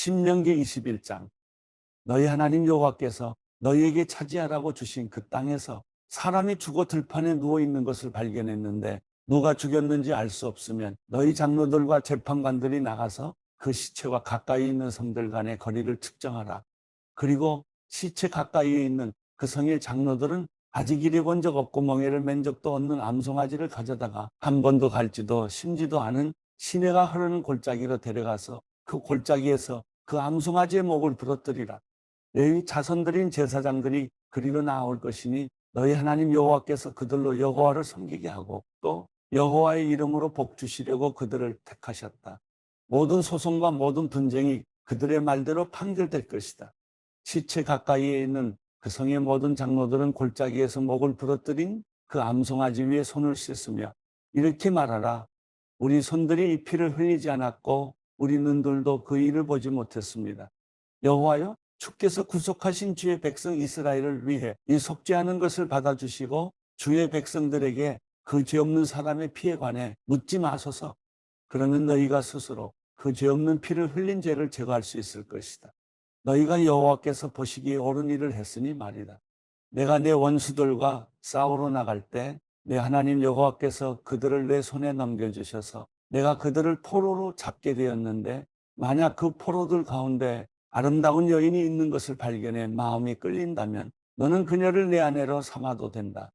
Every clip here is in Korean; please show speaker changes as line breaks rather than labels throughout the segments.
신명기 21장. 너희 하나님 여호와께서 너희에게 차지하라고 주신 그 땅에서 사람이 죽어 들판에 누워 있는 것을 발견했는데 누가 죽였는지 알 수 없으면 너희 장로들과 재판관들이 나가서 그 시체와 가까이 있는 성들 간의 거리를 측정하라. 그리고 시체 가까이에 있는 그 성의 장로들은 아직 이래 본 적 없고 멍에를 맨 적도 없는 암송아지를 가져다가 한 번도 갈지도 심지도 않은 시내가 흐르는 골짜기로 데려가서 그 골짜기에서 그 암송아지의 목을 부러뜨리라. 레위 자손들인 제사장들이 그리로 나올 것이니 너희 하나님 여호와께서 그들로 여호와를 섬기게 하고 또 여호와의 이름으로 복 주시려고 그들을 택하셨다. 모든 소송과 모든 분쟁이 그들의 말대로 판결될 것이다. 시체 가까이에 있는 그 성의 모든 장로들은 골짜기에서 목을 부러뜨린 그 암송아지 위에 손을 씻으며 이렇게 말하라. 우리 손들이 이 피를 흘리지 않았고 우리 눈들도 그 일을 보지 못했습니다. 여호와여, 주께서 구속하신 주의 백성 이스라엘을 위해 이 속죄하는 것을 받아주시고 주의 백성들에게 그 죄 없는 사람의 피에 관해 묻지 마소서. 그러면 너희가 스스로 그 죄 없는 피를 흘린 죄를 제거할 수 있을 것이다. 너희가 여호와께서 보시기에 옳은 일을 했으니 말이다. 내가 내 원수들과 싸우러 나갈 때 내 하나님 여호와께서 그들을 내 손에 넘겨주셔서 내가 그들을 포로로 잡게 되었는데 만약 그 포로들 가운데 아름다운 여인이 있는 것을 발견해 마음이 끌린다면 너는 그녀를 내 아내로 삼아도 된다.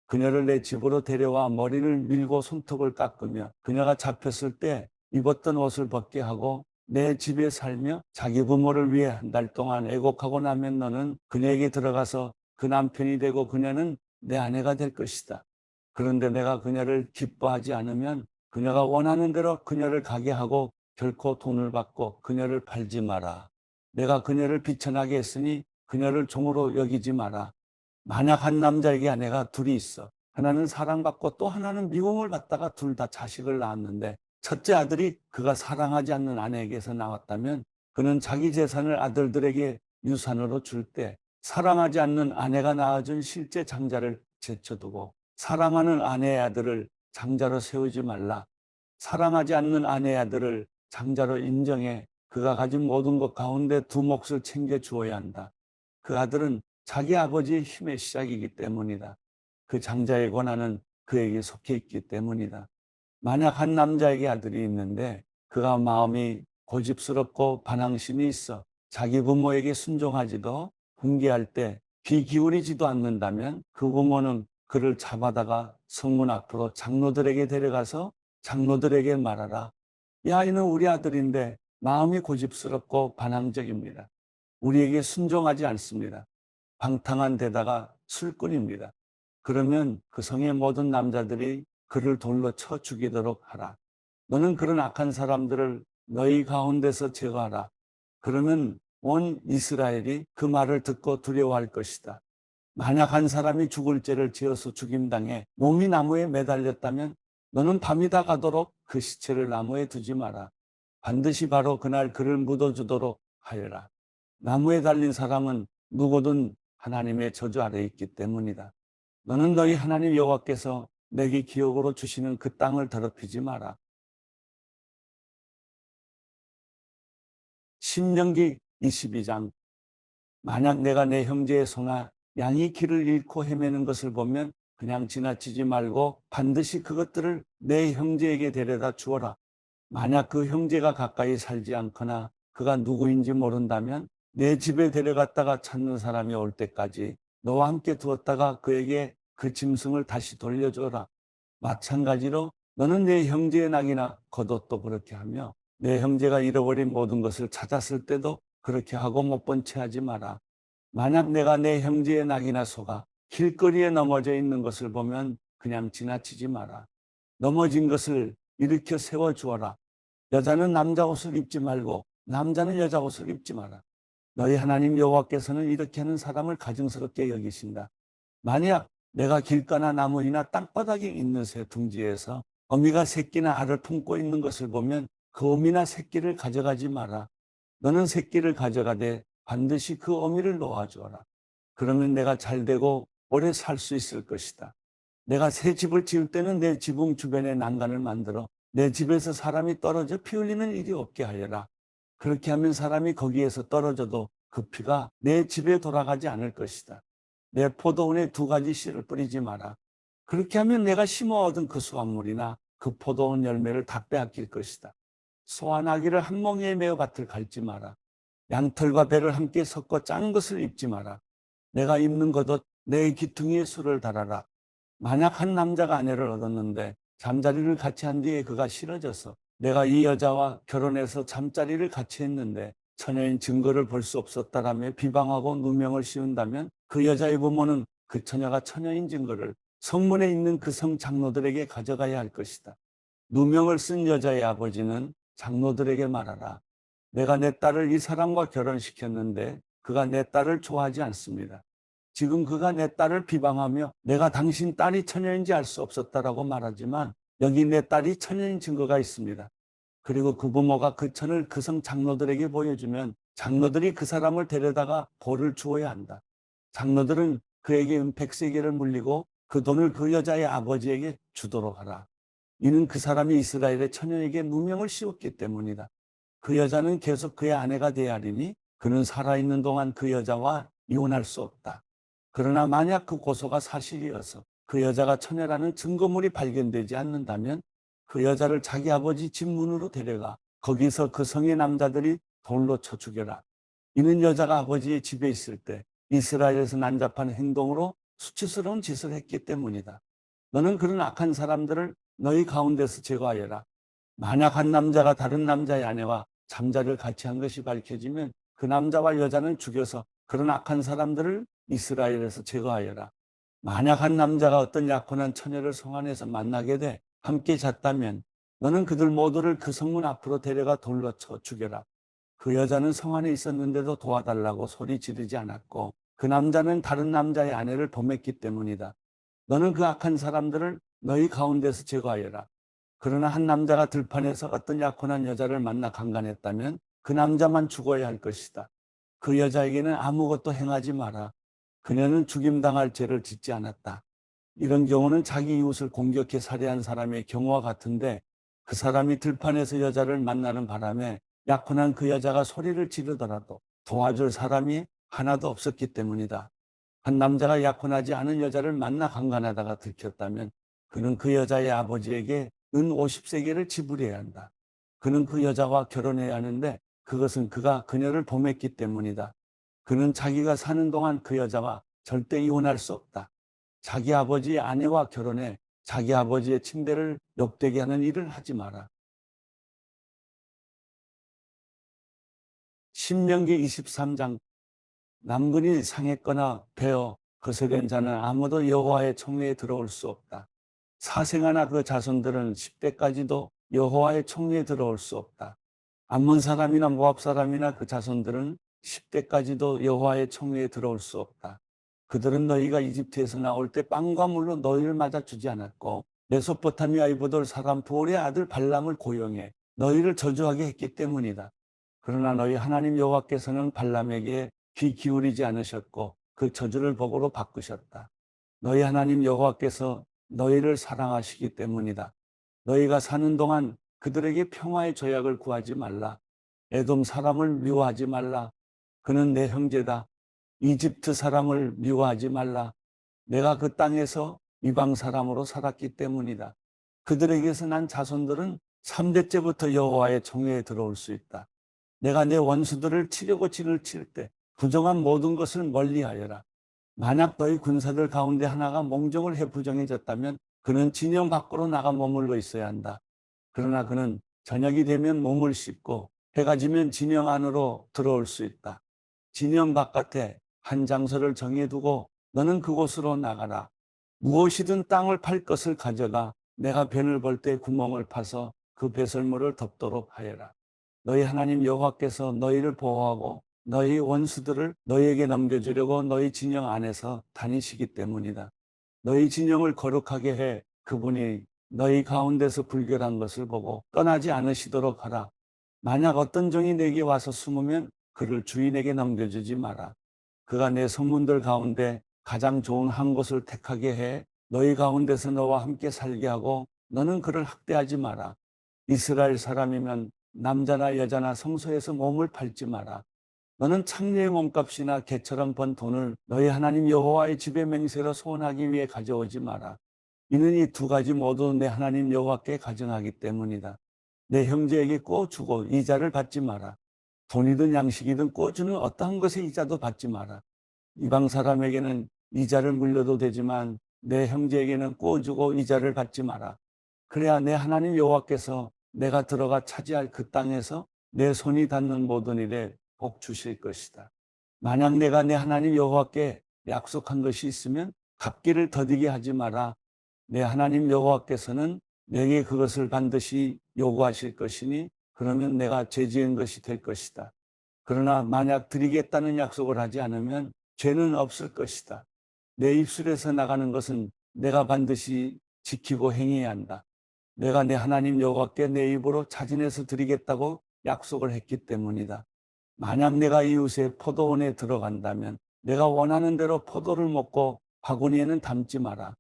그녀를 내 집으로 데려와 머리를 밀고 손톱을 깎으며 그녀가 잡혔을 때 입었던 옷을 벗게 하고 내 집에 살며 자기 부모를 위해 한 달 동안 애곡하고 나면 너는 그녀에게 들어가서 그 남편이 되고 그녀는 내 아내가 될 것이다. 그런데 내가 그녀를 기뻐하지 않으면 그녀가 원하는 대로 그녀를 가게 하고 결코 돈을 받고 그녀를 팔지 마라. 내가 그녀를 비천하게 했으니 그녀를 종으로 여기지 마라. 만약 한 남자에게 아내가 둘이 있어. 하나는 사랑받고 또 하나는 미움을 받다가 둘 다 자식을 낳았는데 첫째 아들이 그가 사랑하지 않는 아내에게서 나왔다면 그는 자기 재산을 아들들에게 유산으로 줄 때 사랑하지 않는 아내가 낳아준 실제 장자를 제쳐두고 사랑하는 아내의 아들을 장자로 세우지 말라. 사랑하지 않는 아내의 아들을 장자로 인정해 그가 가진 모든 것 가운데 두 몫을 챙겨 주어야 한다. 그 아들은 자기 아버지의 힘의 시작이기 때문이다. 그 장자의 권한은 그에게 속해 있기 때문이다. 만약 한 남자에게 아들이 있는데 그가 마음이 고집스럽고 반항심이 있어 자기 부모에게 순종하지도 훈계할 때 귀 기울이지도 않는다면 그 부모는 그를 잡아다가 성문 앞으로 장로들에게 데려가서 장로들에게 말하라. 이 아이는 우리 아들인데 마음이 고집스럽고 반항적입니다. 우리에게 순종하지 않습니다. 방탕한 데다가 술꾼입니다. 그러면 그 성의 모든 남자들이 그를 돌로 쳐 죽이도록 하라. 너는 그런 악한 사람들을 너희 가운데서 제거하라. 그러면 온 이스라엘이 그 말을 듣고 두려워할 것이다. 만약 한 사람이 죽을 죄를 지어서 죽임당해 몸이 나무에 매달렸다면 너는 밤이 다 가도록 그 시체를 나무에 두지 마라. 반드시 바로 그날 그를 묻어주도록 하여라. 나무에 달린 사람은 누구든 하나님의 저주 아래에 있기 때문이다. 너는 너희 하나님 여호와께서 내게 기업으로 주시는 그 땅을 더럽히지 마라. 신명기 22장. 만약 내가 내 형제의 소나 양이 길을 잃고 헤매는 것을 보면 그냥 지나치지 말고 반드시 그것들을 내 형제에게 데려다 주어라. 만약 그 형제가 가까이 살지 않거나 그가 누구인지 모른다면 내 집에 데려갔다가 찾는 사람이 올 때까지 너와 함께 두었다가 그에게 그 짐승을 다시 돌려줘라. 마찬가지로 너는 내 형제의 낙이나 겉옷도 그렇게 하며 내 형제가 잃어버린 모든 것을 찾았을 때도 그렇게 하고 못 본 채 하지 마라. 만약 내가 내 형제의 낙이나 소가 길거리에 넘어져 있는 것을 보면 그냥 지나치지 마라. 넘어진 것을 일으켜 세워주어라. 여자는 남자 옷을 입지 말고 남자는 여자 옷을 입지 마라. 너희 하나님 여호와께서는 이렇게 하는 사람을 가증스럽게 여기신다. 만약 내가 길가나 나무이나 땅바닥에 있는 새 둥지에서 어미가 새끼나 알을 품고 있는 것을 보면 그 어미나 새끼를 가져가지 마라. 너는 새끼를 가져가되 반드시 그 어미를 놓아주어라. 그러면 내가 잘되고 오래 살 수 있을 것이다. 내가 새 집을 지을 때는 내 지붕 주변에 난간을 만들어 내 집에서 사람이 떨어져 피 흘리는 일이 없게 하여라. 그렇게 하면 사람이 거기에서 떨어져도 그 피가 내 집에 돌아가지 않을 것이다. 내 포도원에 두 가지 씨를 뿌리지 마라. 그렇게 하면 내가 심어 얻은 그 수확물이나 그 포도원 열매를 다 빼앗길 것이다. 소와 나귀를 한 몽에에 메어 밭을 갈지 마라. 양털과 배를 함께 섞어 짠 것을 입지 마라. 내가 입는 겉옷 내 귀퉁이에 술을 달아라. 만약 한 남자가 아내를 얻었는데 잠자리를 같이 한 뒤에 그가 싫어져서 내가 이 여자와 결혼해서 잠자리를 같이 했는데 처녀인 증거를 볼 수 없었다라며 비방하고 누명을 씌운다면 그 여자의 부모는 그 처녀가 처녀인 증거를 성문에 있는 그 성 장로들에게 가져가야 할 것이다. 누명을 쓴 여자의 아버지는 장로들에게 말하라. 내가 내 딸을 이 사람과 결혼시켰는데 그가 내 딸을 좋아하지 않습니다. 지금 그가 내 딸을 비방하며 내가 당신 딸이 처녀인지 알 수 없었다라고 말하지만 여기 내 딸이 처녀인 증거가 있습니다. 그리고 그 부모가 그 천을 그 성 장로들에게 보여주면 장로들이 그 사람을 데려다가 벌을 주어야 한다. 장로들은 그에게 은백세계를 물리고 그 돈을 그 여자의 아버지에게 주도록 하라. 이는 그 사람이 이스라엘의 처녀에게 누명을 씌웠기 때문이다. 그 여자는 계속 그의 아내가 되어야 하리니 그는 살아있는 동안 그 여자와 이혼할 수 없다. 그러나 만약 그 고소가 사실이어서 그 여자가 처녀라는 증거물이 발견되지 않는다면 그 여자를 자기 아버지 집 문으로 데려가 거기서 그 성의 남자들이 돌로 쳐 죽여라. 이는 여자가 아버지의 집에 있을 때 이스라엘에서 난잡한 행동으로 수치스러운 짓을 했기 때문이다. 너는 그런 악한 사람들을 너희 가운데서 제거하여라. 만약 한 남자가 다른 남자의 아내와 잠자리를 같이 한 것이 밝혀지면 그 남자와 여자는 죽여서 그런 악한 사람들을 이스라엘에서 제거하여라. 만약 한 남자가 어떤 약혼한 처녀를 성 안에서 만나게 돼 함께 잤다면 너는 그들 모두를 그 성문 앞으로 데려가 돌로 쳐 죽여라. 그 여자는 성 안에 있었는데도 도와달라고 소리 지르지 않았고 그 남자는 다른 남자의 아내를 범했기 때문이다. 너는 그 악한 사람들을 너희 가운데서 제거하여라. 그러나 한 남자가 들판에서 어떤 약혼한 여자를 만나 강간했다면 그 남자만 죽어야 할 것이다. 그 여자에게는 아무것도 행하지 마라. 그녀는 죽임당할 죄를 짓지 않았다. 이런 경우는 자기 이웃을 공격해 살해한 사람의 경우와 같은데 그 사람이 들판에서 여자를 만나는 바람에 약혼한 그 여자가 소리를 지르더라도 도와줄 사람이 하나도 없었기 때문이다. 한 남자가 약혼하지 않은 여자를 만나 강간하다가 들켰다면 그는 그 여자의 아버지에게 은 50세겔을 지불해야 한다. 그는 그 여자와 결혼해야 하는데 그것은 그가 그녀를 범했기 때문이다. 그는 자기가 사는 동안 그 여자와 절대 이혼할 수 없다. 자기 아버지의 아내와 결혼해 자기 아버지의 침대를 욕되게 하는 일을 하지 마라. 신명기 23장. 남근이 상했거나 베어 거세된 자는 아무도 여호와의 총회에 들어올 수 없다. 사생아나 그 자손들은 10대까지도 여호와의 총회에 들어올 수 없다. 암몬 사람이나 모압 사람이나 그 자손들은 10대까지도 여호와의 총회에 들어올 수 없다. 그들은 너희가 이집트에서 나올 때 빵과 물로 너희를 맞아주지 않았고 메소포타미아 이브돌 사람 부올의 아들 발람을 고용해 너희를 저주하게 했기 때문이다. 그러나 너희 하나님 여호와께서는 발람에게 귀 기울이지 않으셨고 그 저주를 복으로 바꾸셨다. 너희 하나님 여호와께서 너희를 사랑하시기 때문이다. 너희가 사는 동안 그들에게 평화의 조약을 구하지 말라. 에돔 사람을 미워하지 말라. 그는 내 형제다. 이집트 사람을 미워하지 말라. 내가 그 땅에서 이방 사람으로 살았기 때문이다. 그들에게서 난 자손들은 3대째부터 여호와의 총회에 들어올 수 있다. 내가 내 원수들을 치려고 진을 칠 때 부정한 모든 것을 멀리하여라. 만약 너희 군사들 가운데 하나가 몽정을 해 부정해졌다면 그는 진영 밖으로 나가 머물러 있어야 한다. 그러나 그는 저녁이 되면 몸을 씻고 해가 지면 진영 안으로 들어올 수 있다. 진영 바깥에 한 장소를 정해두고 너는 그곳으로 나가라. 무엇이든 땅을 팔 것을 가져가 내가 변을 벌 때 구멍을 파서 그 배설물을 덮도록 하여라. 너희 하나님 여호와께서 너희를 보호하고 너희 원수들을 너희에게 넘겨주려고 너희 진영 안에서 다니시기 때문이다. 너희 진영을 거룩하게 해 그분이 너희 가운데서 불결한 것을 보고 떠나지 않으시도록 하라. 만약 어떤 종이 내게 와서 숨으면 그를 주인에게 넘겨주지 마라. 그가 내 성문들 가운데 가장 좋은 한 곳을 택하게 해 너희 가운데서 너와 함께 살게 하고 너는 그를 학대하지 마라. 이스라엘 사람이면 남자나 여자나 성소에서 몸을 팔지 마라. 너는 창녀의 몸값이나 개처럼 번 돈을 너희 하나님 여호와의 집에 맹세로 소원하기 위해 가져오지 마라. 이는 이 두 가지 모두 내 하나님 여호와께 가증하기 때문이다. 내 형제에게 꿔주고 이자를 받지 마라. 돈이든 양식이든 꿔주는 어떠한 것의 이자도 받지 마라. 이방 사람에게는 이자를 물려도 되지만 내 형제에게는 꿔주고 이자를 받지 마라. 그래야 내 하나님 여호와께서 내가 들어가 차지할 그 땅에서 내 손이 닿는 모든 일에 복 주실 것이다. 만약 내가 내 하나님 여호와께 약속한 것이 있으면 갚기를 더디게 하지 마라. 내 하나님 여호와께서는 내게 그것을 반드시 요구하실 것이니 그러면 내가 죄 지은 것이 될 것이다. 그러나 만약 드리겠다는 약속을 하지 않으면 죄는 없을 것이다. 내 입술에서 나가는 것은 내가 반드시 지키고 행해야 한다. 내가 내 하나님 여호와께 내 입으로 자진해서 드리겠다고 약속을 했기 때문이다. 만약 내가 이웃의 포도원에 들어간다면 내가 원하는 대로 포도를 먹고 바구니에는 담지 마라.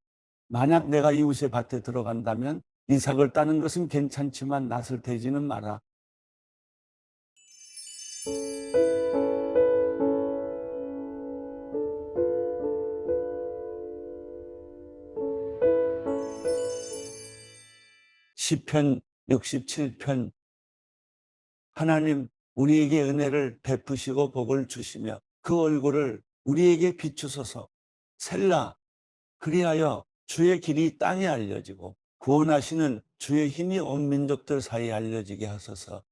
만약 내가 이웃의 밭에 들어간다면 이삭을 따는 것은 괜찮지만 낫을 대지는 마라. 시편 67편. 하나님, 우리에게 은혜를 베푸시고 복을 주시며 그 얼굴을 우리에게 비추소서. 셀라. 그리하여 주의 길이 땅에 알려지고 구원하시는 주의 힘이 온 민족들 사이에 알려지게 하소서.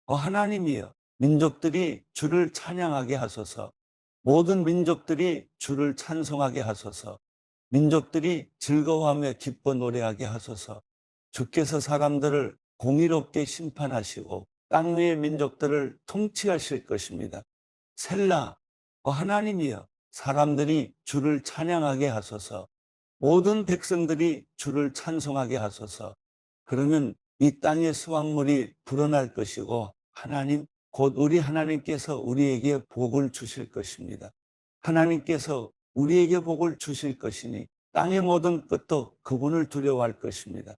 하나님이여, 민족들이 주를 찬양하게 하소서. 모든 민족들이 주를 찬송하게 하소서. 민족들이 즐거워하며 기뻐 노래하게 하소서. 주께서 사람들을 공의롭게 심판하시고 땅 위의 민족들을 통치하실 것입니다. 셀라. 하나님이여, 사람들이 주를 찬양하게 하소서. 모든 백성들이 주를 찬송하게 하소서. 그러면 이 땅의 수확물이 불어날 것이고 하나님, 곧 우리 하나님께서 우리에게 복을 주실 것입니다. 하나님께서 우리에게 복을 주실 것이니 땅의 모든 끝도 그분을 두려워할 것입니다.